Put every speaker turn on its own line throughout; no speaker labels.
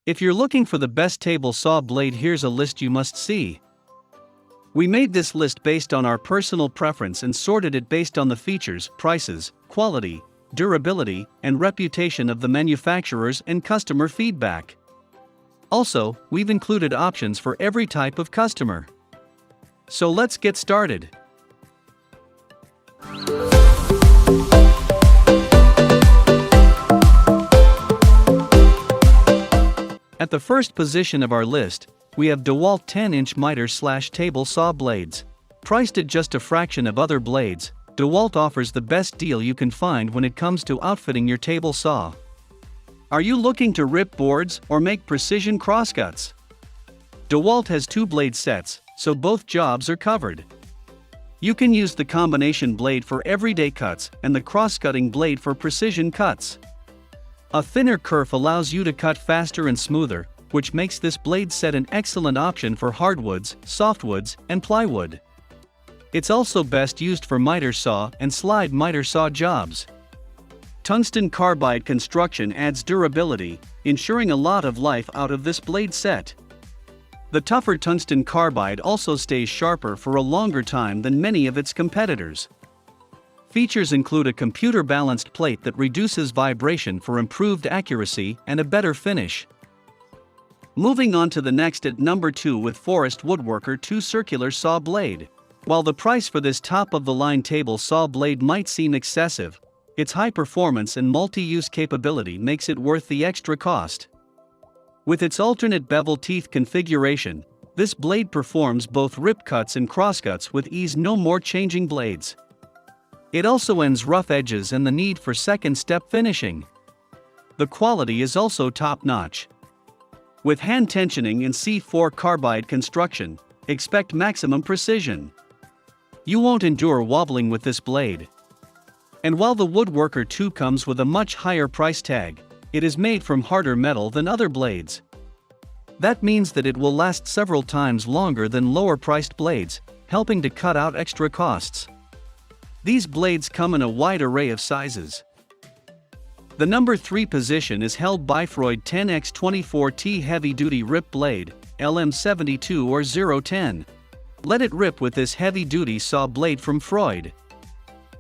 If you're looking for the best table saw blade, here's a list you must see. We made this list based on our personal preference and sorted it based on the features, prices, quality, durability, and reputation of the manufacturers and customer feedback. Also, we've included options for every type of customer. So let's get started. At the first position of our list, we have DEWALT 10-inch miter/table saw blades. Priced at just a fraction of other blades, DEWALT offers the best deal you can find when it comes to outfitting your table saw. Are you looking to rip boards or make precision crosscuts? DEWALT has 2 blade sets, so both jobs are covered. You can use the combination blade for everyday cuts and the cross-cutting blade for precision cuts. A thinner kerf allows you to cut faster and smoother, which makes this blade set an excellent option for hardwoods, softwoods, and plywood. It's also best used for miter saw and slide miter saw jobs. Tungsten carbide construction adds durability, ensuring a lot of life out of this blade set. The tougher tungsten carbide also stays sharper for a longer time than many of its competitors. Features include a computer-balanced plate that reduces vibration for improved accuracy and a better finish. Moving on to the next at number 2 with Forrest Woodworker 2 circular saw blade. While the price for this top-of-the-line table saw blade might seem excessive, its high performance and multi-use capability makes it worth the extra cost. With its alternate bevel teeth configuration, this blade performs both rip cuts and crosscuts with ease, no more changing blades. It also ends rough edges and the need for second-step finishing. The quality is also top-notch. With hand tensioning and C4 carbide construction, expect maximum precision. You won't endure wobbling with this blade. And while the Woodworker 2 comes with a much higher price tag, it is made from harder metal than other blades. That means that it will last several times longer than lower-priced blades, helping to cut out extra costs. These blades come in a wide array of sizes. The number 3 position is held by Freud 10x24T heavy-duty rip blade, LM72 or 010. Let it rip with this heavy-duty saw blade from Freud.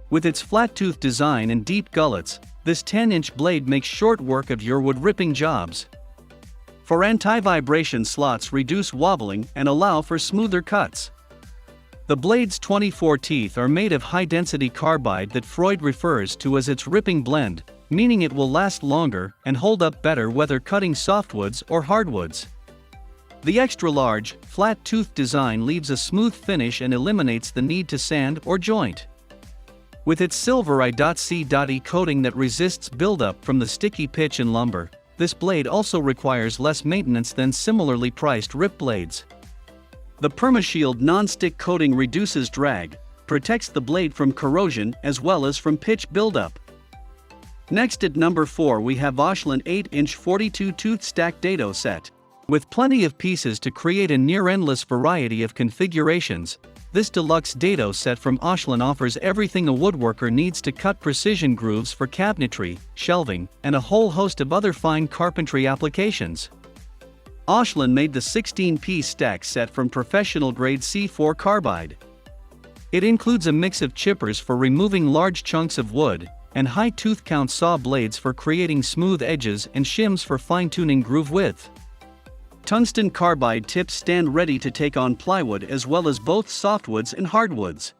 With its flat-tooth design and deep gullets, this 10-inch blade makes short work of your wood-ripping jobs. For anti-vibration slots reduce wobbling and allow for smoother cuts. The blade's 24 teeth are made of high-density carbide that Freud refers to as its ripping blend, meaning it will last longer and hold up better whether cutting softwoods or hardwoods. The extra-large, flat-tooth design leaves a smooth finish and eliminates the need to sand or joint. With its silver I.C.E coating that resists buildup from the sticky pitch in lumber, this blade also requires less maintenance than similarly priced rip blades. The PermaShield non-stick coating reduces drag, protects the blade from corrosion as well as from pitch buildup. Next at number 4 we have Oshlun 8-inch 42-tooth stacked dado set. With plenty of pieces to create a near-endless variety of configurations, this deluxe dado set from Oshlun offers everything a woodworker needs to cut precision grooves for cabinetry, shelving, and a whole host of other fine carpentry applications. Oshlun made the 16-piece stack set from professional-grade C4 carbide. It includes a mix of chippers for removing large chunks of wood, and high tooth count saw blades for creating smooth edges and shims for fine-tuning groove width. Tungsten carbide tips stand ready to take on plywood as well as both softwoods and hardwoods.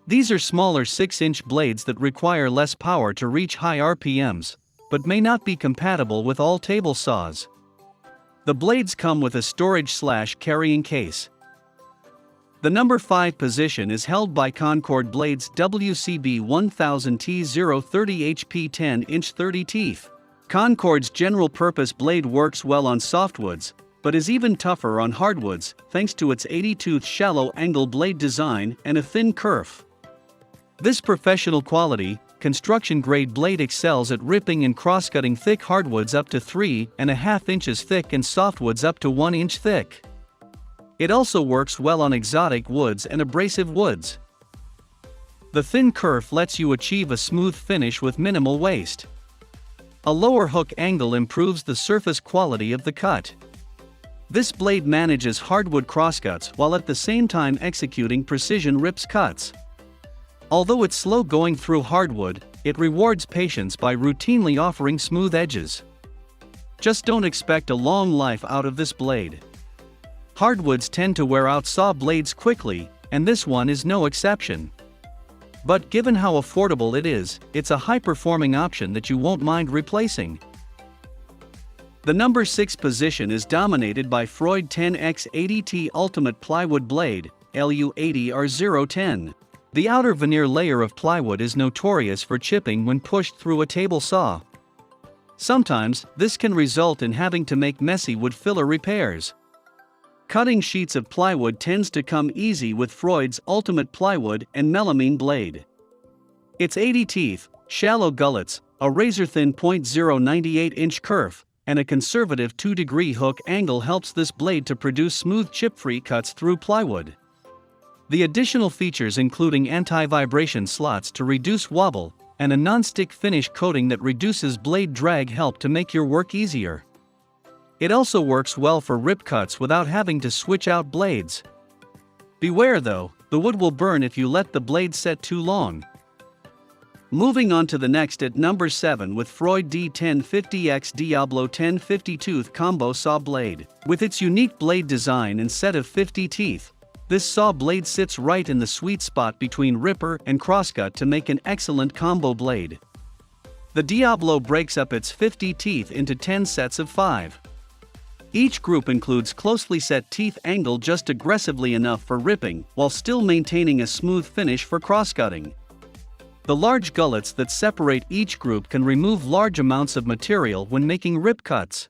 These are smaller 6-inch blades that require less power to reach high RPMs, but may not be compatible with all table saws. The blades come with a storage/carrying case. The number 5 position is held by Concord Blades WCB 1000T030 HP 10-inch 30 teeth. Concord's general-purpose blade works well on softwoods, but is even tougher on hardwoods thanks to its 80-tooth shallow-angle blade design and a thin kerf. This professional quality, construction-grade blade excels at ripping and cross-cutting thick hardwoods up to 3.5 inches thick and softwoods up to 1 inch thick. It also works well on exotic woods and abrasive woods. The thin kerf lets you achieve a smooth finish with minimal waste. A lower hook angle improves the surface quality of the cut. This blade manages hardwood crosscuts while at the same time executing precision rips cuts. Although it's slow going through hardwood, it rewards patience by routinely offering smooth edges. Just don't expect a long life out of this blade. Hardwoods tend to wear out saw blades quickly, and this one is no exception. But given how affordable it is, it's a high-performing option that you won't mind replacing. The number 6 position is dominated by Freud 10x80T Ultimate Plywood Blade, LU80R010. The outer veneer layer of plywood is notorious for chipping when pushed through a table saw. Sometimes, this can result in having to make messy wood filler repairs. Cutting sheets of plywood tends to come easy with Freud's Ultimate Plywood and Melamine blade. Its 80 teeth, shallow gullets, a razor-thin .098-inch kerf, and a conservative 2-degree hook angle helps this blade to produce smooth chip-free cuts through plywood. The additional features including anti-vibration slots to reduce wobble, and a non-stick finish coating that reduces blade drag help to make your work easier. It also works well for rip cuts without having to switch out blades. Beware though, the wood will burn if you let the blade set too long. Moving on to the next at number 7 with Freud D1050X Diablo 1050 Tooth Combo Saw Blade. With its unique blade design and set of 50 teeth, this saw blade sits right in the sweet spot between ripper and crosscut to make an excellent combo blade. The Diablo breaks up its 50 teeth into 10 sets of 5. Each group includes closely set teeth angled just aggressively enough for ripping while still maintaining a smooth finish for crosscutting. The large gullets that separate each group can remove large amounts of material when making rip cuts.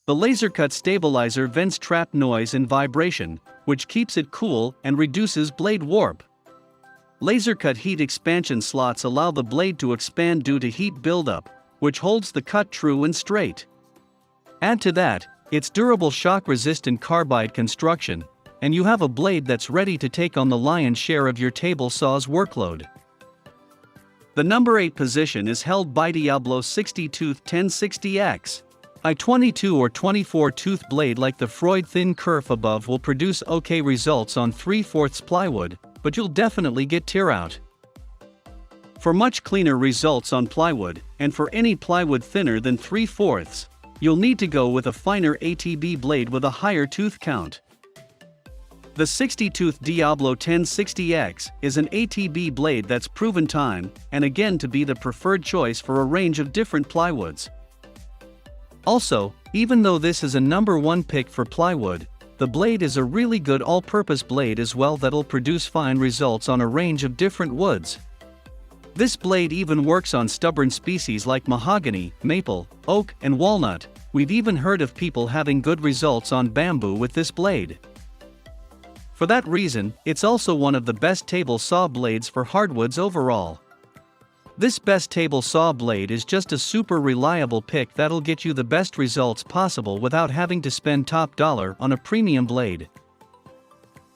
The laser cut stabilizer vents trap noise and vibration, which keeps it cool and reduces blade warp. Laser cut heat expansion slots allow the blade to expand due to heat buildup, which holds the cut true and straight. Add to that, its durable shock-resistant carbide construction, and you have a blade that's ready to take on the lion's share of your table saw's workload. The number 8 position is held by Diablo 60 Tooth 1060X. A 22 or 24 tooth blade like the Freud thin kerf above will produce okay results on 3/4 plywood, but you'll definitely get tear out. For much cleaner results on plywood, and for any plywood thinner than 3/4, you'll need to go with a finer ATB blade with a higher tooth count. The 60-tooth Diablo 1060X is an ATB blade that's proven time and again to be the preferred choice for a range of different plywoods. Also, even though this is a number 1 pick for plywood, the blade is a really good all-purpose blade as well that'll produce fine results on a range of different woods. This blade even works on stubborn species like mahogany, maple, oak, and walnut. We've even heard of people having good results on bamboo with this blade. For that reason, it's also one of the best table saw blades for hardwoods overall. This best table saw blade is just a super reliable pick that'll get you the best results possible without having to spend top dollar on a premium blade.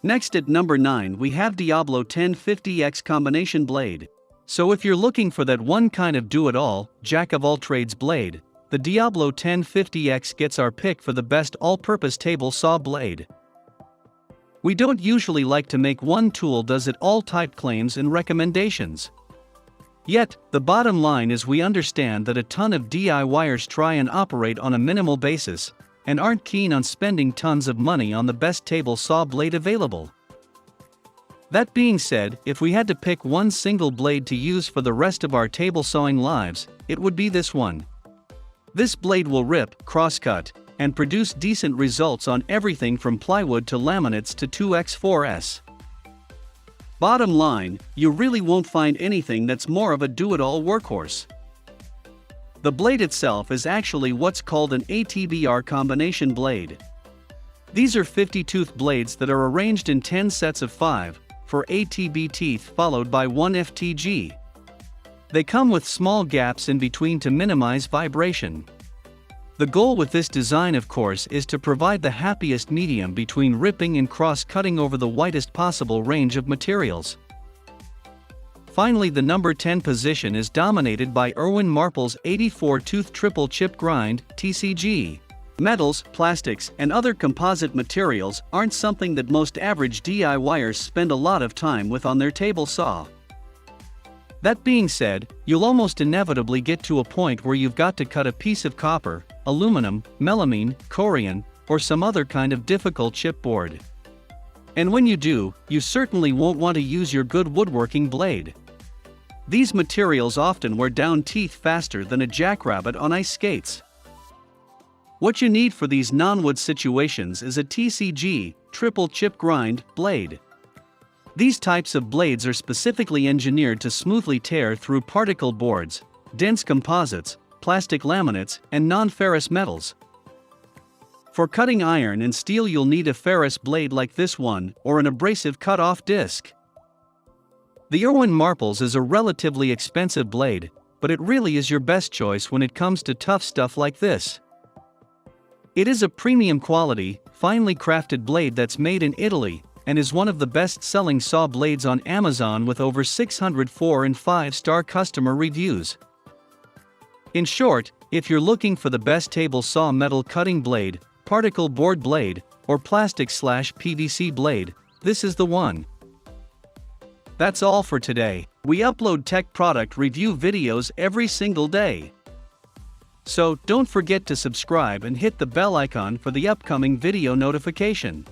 Next at number 9 we have Diablo 1050X Combination Blade. So if you're looking for that one kind of do-it-all, jack-of-all-trades blade, the Diablo 1050X gets our pick for the best all-purpose table saw blade. We don't usually like to make one tool does it all type claims and recommendations. Yet, the bottom line is we understand that a ton of DIYers try and operate on a minimal basis, and aren't keen on spending tons of money on the best table saw blade available. That being said, if we had to pick one single blade to use for the rest of our table sawing lives, it would be this one. This blade will rip, crosscut, and produce decent results on everything from plywood to laminates to 2x4s. Bottom line, you really won't find anything that's more of a do-it-all workhorse. The blade itself is actually what's called an ATBR combination blade. These are 50-tooth blades that are arranged in 10 sets of 5, for ATB teeth followed by 1 FTG. They come with small gaps in between to minimize vibration. The goal with this design of course is to provide the happiest medium between ripping and cross-cutting over the widest possible range of materials. Finally, the number 10 position is dominated by IRWIN Marples 84-tooth triple chip grind, TCG. Metals, plastics, and other composite materials aren't something that most average DIYers spend a lot of time with on their table saw. That being said, you'll almost inevitably get to a point where you've got to cut a piece of copper, aluminum, melamine, corian, or some other kind of difficult chipboard. And when you do, you certainly won't want to use your good woodworking blade. These materials often wear down teeth faster than a jackrabbit on ice skates. What you need for these non-wood situations is a TCG, triple chip grind, blade. These types of blades are specifically engineered to smoothly tear through particle boards, dense composites, plastic laminates, and non-ferrous metals. For cutting iron and steel, you'll need a ferrous blade like this one, or an abrasive cut-off disc. The IRWIN Marples is a relatively expensive blade, but it really is your best choice when it comes to tough stuff like this. It is a premium quality, finely crafted blade that's made in Italy, and is one of the best-selling saw blades on Amazon with over 600 4- and 5-star customer reviews. In short, if you're looking for the best table saw metal cutting blade, particle board blade, or plastic/PVC blade, this is the one. That's all for today. We upload tech product review videos every single day. So don't forget to subscribe and hit the bell icon for the upcoming video notification.